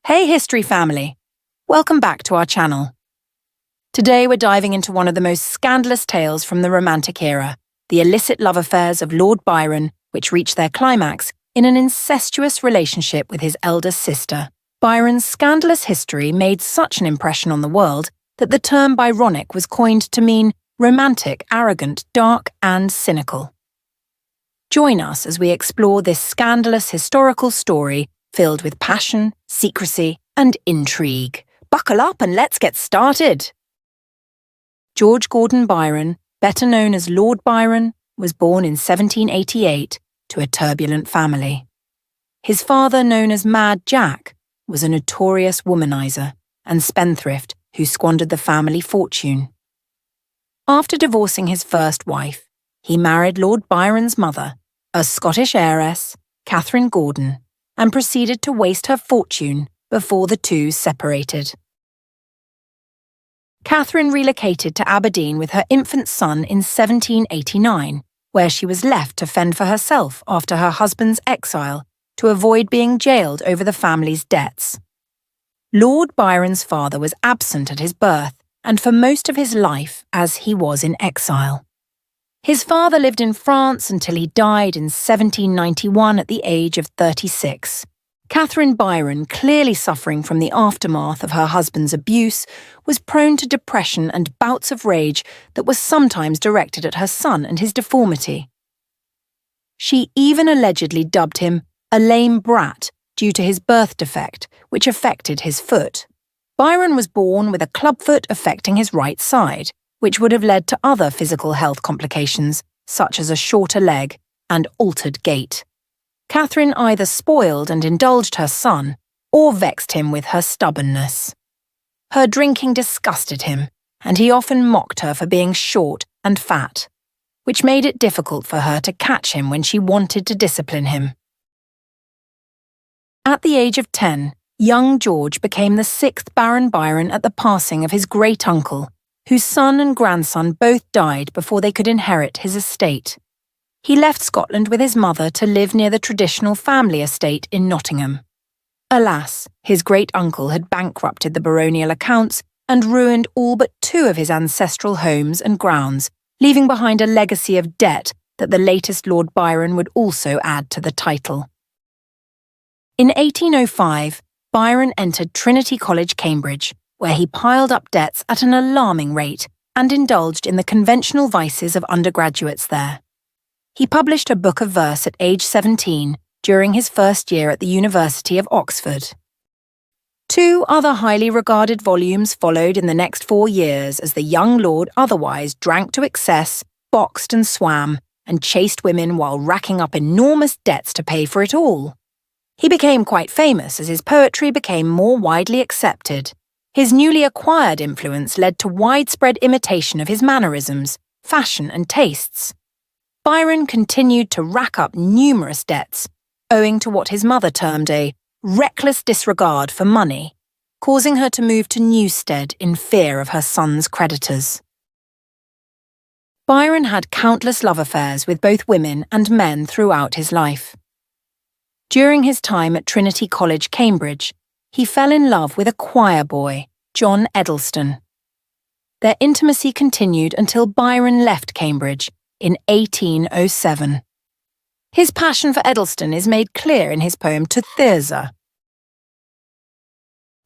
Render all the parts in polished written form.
Hey History family! Welcome back to our channel. Today we're diving into one of the most scandalous tales from the Romantic era, the illicit love affairs of Lord Byron, which reached their climax in an incestuous relationship with his eldest sister. Byron's scandalous history made such an impression on the world that the term Byronic was coined to mean romantic, arrogant, dark, and cynical. Join us as we explore this scandalous historical story filled with passion, secrecy, and intrigue. Buckle up and let's get started! George Gordon Byron, better known as Lord Byron, was born in 1788 to a turbulent family. His father, known as Mad Jack, was a notorious womanizer and spendthrift who squandered the family fortune. After divorcing his first wife, he married Lord Byron's mother, a Scottish heiress, Catherine Gordon, and proceeded to waste her fortune before the two separated. Catherine relocated to Aberdeen with her infant son in 1789, where she was left to fend for herself after her husband's exile to avoid being jailed over the family's debts. Lord Byron's father was absent at his birth and for most of his life as he was in exile. His father lived in France until he died in 1791 at the age of 36. Catherine Byron, clearly suffering from the aftermath of her husband's abuse, was prone to depression and bouts of rage that were sometimes directed at her son and his deformity. She even allegedly dubbed him a lame brat due to his birth defect, which affected his foot. Byron was born with a clubfoot affecting his right side, which would have led to other physical health complications, such as a shorter leg and altered gait. Catherine either spoiled and indulged her son, or vexed him with her stubbornness. Her drinking disgusted him, and he often mocked her for being short and fat, which made it difficult for her to catch him when she wanted to discipline him. At the age of 10, young George became the sixth Baron Byron at the passing of his great-uncle, whose son and grandson both died before they could inherit his estate. He left Scotland with his mother to live near the traditional family estate in Nottingham. Alas, his great-uncle had bankrupted the baronial accounts and ruined all but two of his ancestral homes and grounds, leaving behind a legacy of debt that the latest Lord Byron would also add to the title. In 1805, Byron entered Trinity College, Cambridge, where he piled up debts at an alarming rate and indulged in the conventional vices of undergraduates there. He published a book of verse at age 17 during his first year at the University of Oxford. Two other highly regarded volumes followed in the next 4 years as the young lord otherwise drank to excess, boxed and swam, and chased women while racking up enormous debts to pay for it all. He became quite famous as his poetry became more widely accepted. His newly acquired influence led to widespread imitation of his mannerisms, fashion and tastes. Byron continued to rack up numerous debts, owing to what his mother termed a reckless disregard for money, causing her to move to Newstead in fear of her son's creditors. Byron had countless love affairs with both women and men throughout his life. During his time at Trinity College, Cambridge, he fell in love with a choir boy, John Edelston. Their intimacy continued until Byron left Cambridge in 1807. His passion for Edelston is made clear in his poem To Thyrza.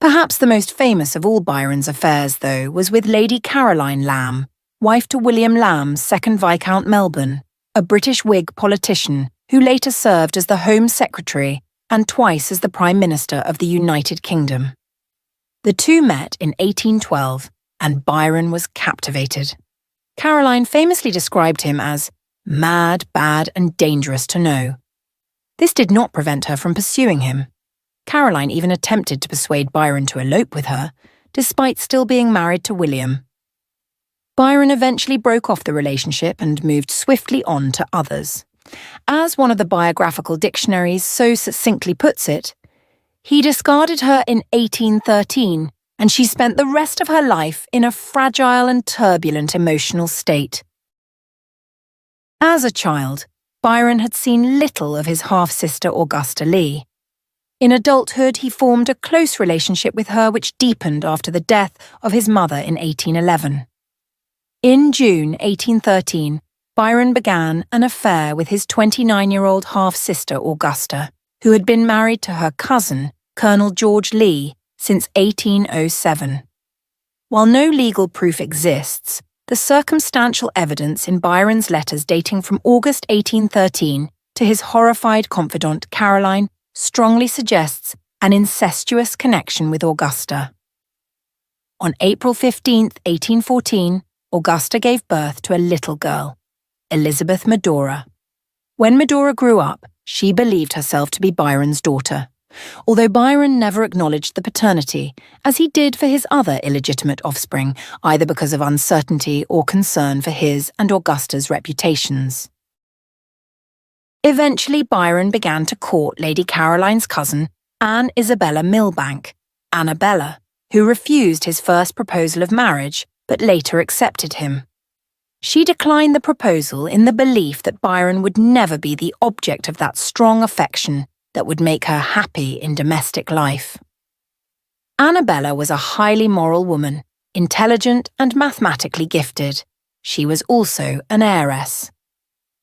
Perhaps the most famous of all Byron's affairs, though, was with Lady Caroline Lamb, wife to William Lamb, 2nd Viscount Melbourne, a British Whig politician who later served as the Home Secretary and twice as the Prime Minister of the United Kingdom. The two met in 1812, and Byron was captivated. Caroline famously described him as mad, bad, and dangerous to know. This did not prevent her from pursuing him. Caroline even attempted to persuade Byron to elope with her, despite still being married to William. Byron eventually broke off the relationship and moved swiftly on to others. As one of the biographical dictionaries so succinctly puts it, he discarded her in 1813, and she spent the rest of her life in a fragile and turbulent emotional state. As a child, Byron had seen little of his half-sister Augusta Leigh. In adulthood, he formed a close relationship with her which deepened after the death of his mother in 1811. In June 1813, Byron began an affair with his 29-year-old half-sister Augusta, who had been married to her cousin, Colonel George Leigh, since 1807. While no legal proof exists, the circumstantial evidence in Byron's letters dating from August 1813 to his horrified confidant Caroline strongly suggests an incestuous connection with Augusta. On April 15, 1814, Augusta gave birth to a little girl, Elizabeth Medora. When Medora grew up, she believed herself to be Byron's daughter, although Byron never acknowledged the paternity, as he did for his other illegitimate offspring, either because of uncertainty or concern for his and Augusta's reputations. Eventually, Byron began to court Lady Caroline's cousin, Anne Isabella Milbank, Annabella, who refused his first proposal of marriage but later accepted him. She declined the proposal in the belief that Byron would never be the object of that strong affection that would make her happy in domestic life. Annabella was a highly moral woman, intelligent and mathematically gifted. She was also an heiress.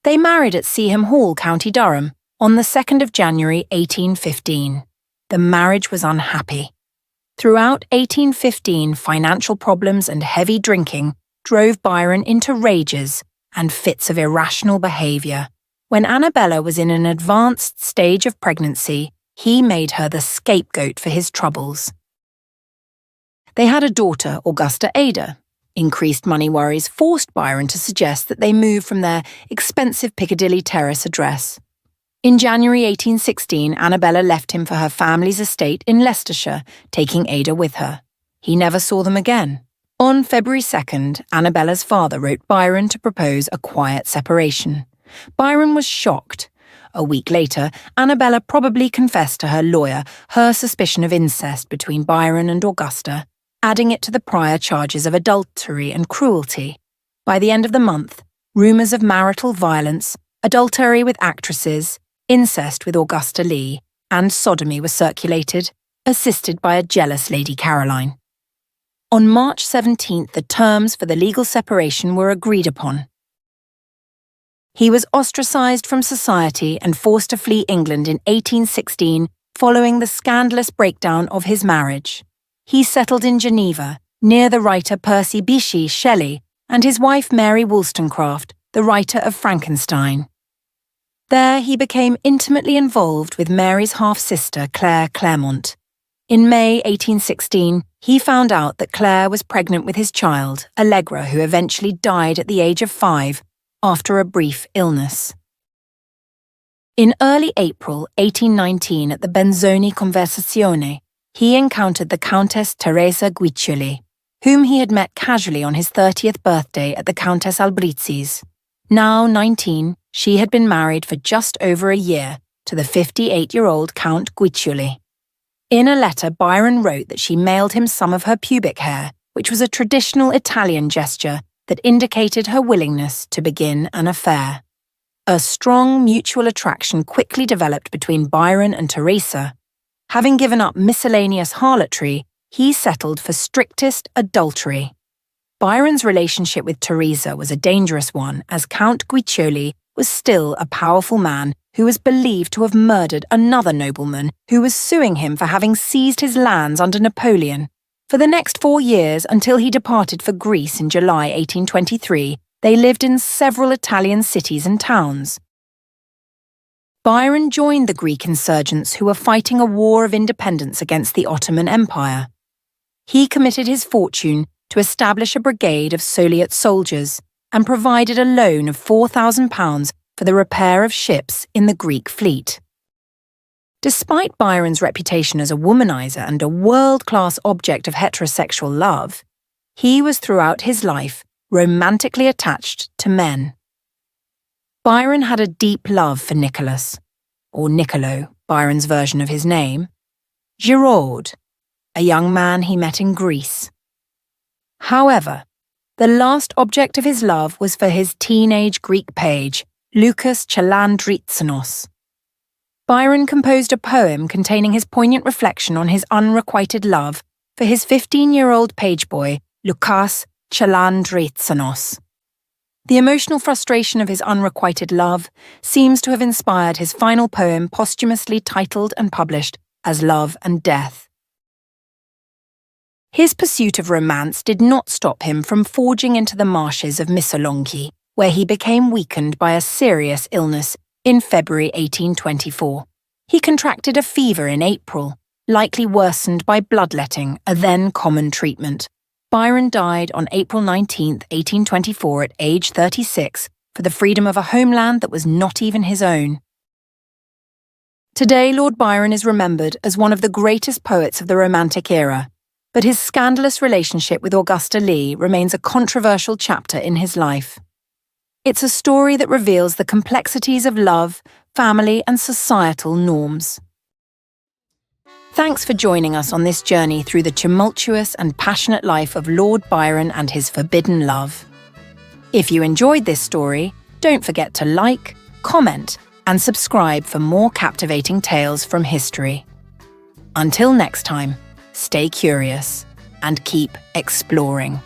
They married at Seaham Hall, County Durham, on the 2nd of January 1815. The marriage was unhappy. Throughout 1815, financial problems and heavy drinking drove Byron into rages and fits of irrational behaviour. When Annabella was in an advanced stage of pregnancy, he made her the scapegoat for his troubles. They had a daughter, Augusta Ada. Increased money worries forced Byron to suggest that they move from their expensive Piccadilly Terrace address. In January 1816, Annabella left him for her family's estate in Leicestershire, taking Ada with her. He never saw them again. On February 2nd, Annabella's father wrote Byron to propose a quiet separation. Byron was shocked. A week later, Annabella probably confessed to her lawyer her suspicion of incest between Byron and Augusta, adding it to the prior charges of adultery and cruelty. By the end of the month, rumours of marital violence, adultery with actresses, incest with Augusta Leigh, and sodomy were circulated, assisted by a jealous Lady Caroline. On March 17th, the terms for the legal separation were agreed upon. He was ostracised from society and forced to flee England in 1816 following the scandalous breakdown of his marriage. He settled in Geneva, near the writer Percy Bysshe Shelley and his wife Mary Wollstonecraft, the writer of Frankenstein. There he became intimately involved with Mary's half-sister Claire Clairmont. In May 1816, he found out that Claire was pregnant with his child, Allegra, who eventually died at the age of 5 after a brief illness. In early April 1819 at the Benzoni Conversazione, he encountered the Countess Teresa Guiccioli, whom he had met casually on his 30th birthday at the Countess Albrizi's. Now 19, she had been married for just over a year to the 58-year-old Count Guiccioli. In a letter, Byron wrote that she mailed him some of her pubic hair, which was a traditional Italian gesture that indicated her willingness to begin an affair. A strong mutual attraction quickly developed between Byron and Teresa. Having given up miscellaneous harlotry, he settled for strictest adultery. Byron's relationship with Teresa was a dangerous one, as Count Guiccioli was still a powerful man who was believed to have murdered another nobleman who was suing him for having seized his lands under Napoleon. For the next 4 years, until he departed for Greece in July 1823, they lived in several Italian cities and towns. Byron joined the Greek insurgents who were fighting a war of independence against the Ottoman Empire. He committed his fortune to establish a brigade of Soliot soldiers and provided a loan of £4,000 for the repair of ships in the Greek fleet. Despite Byron's reputation as a womanizer and a world-class object of heterosexual love, he was throughout his life romantically attached to men. Byron had a deep love for Nicholas, or Niccolo, Byron's version of his name, Giraud, a young man he met in Greece. However, the last object of his love was for his teenage Greek page, Lucas Chalandritsanos. Byron composed a poem containing his poignant reflection on his unrequited love for his 15-year-old page boy, Lukas Chalandritsanos. The emotional frustration of his unrequited love seems to have inspired his final poem, posthumously titled and published as Love and Death. His pursuit of romance did not stop him from forging into the marshes of Missolonghi, where he became weakened by a serious illness in February 1824. He contracted a fever in April, likely worsened by bloodletting, a then common treatment. Byron died on April 19, 1824 at age 36 for the freedom of a homeland that was not even his own. Today, Lord Byron is remembered as one of the greatest poets of the Romantic era, but his scandalous relationship with Augusta Leigh remains a controversial chapter in his life. It's a story that reveals the complexities of love, family, and societal norms. Thanks for joining us on this journey through the tumultuous and passionate life of Lord Byron and his forbidden love. If you enjoyed this story, don't forget to like, comment, and subscribe for more captivating tales from history. Until next time, stay curious and keep exploring.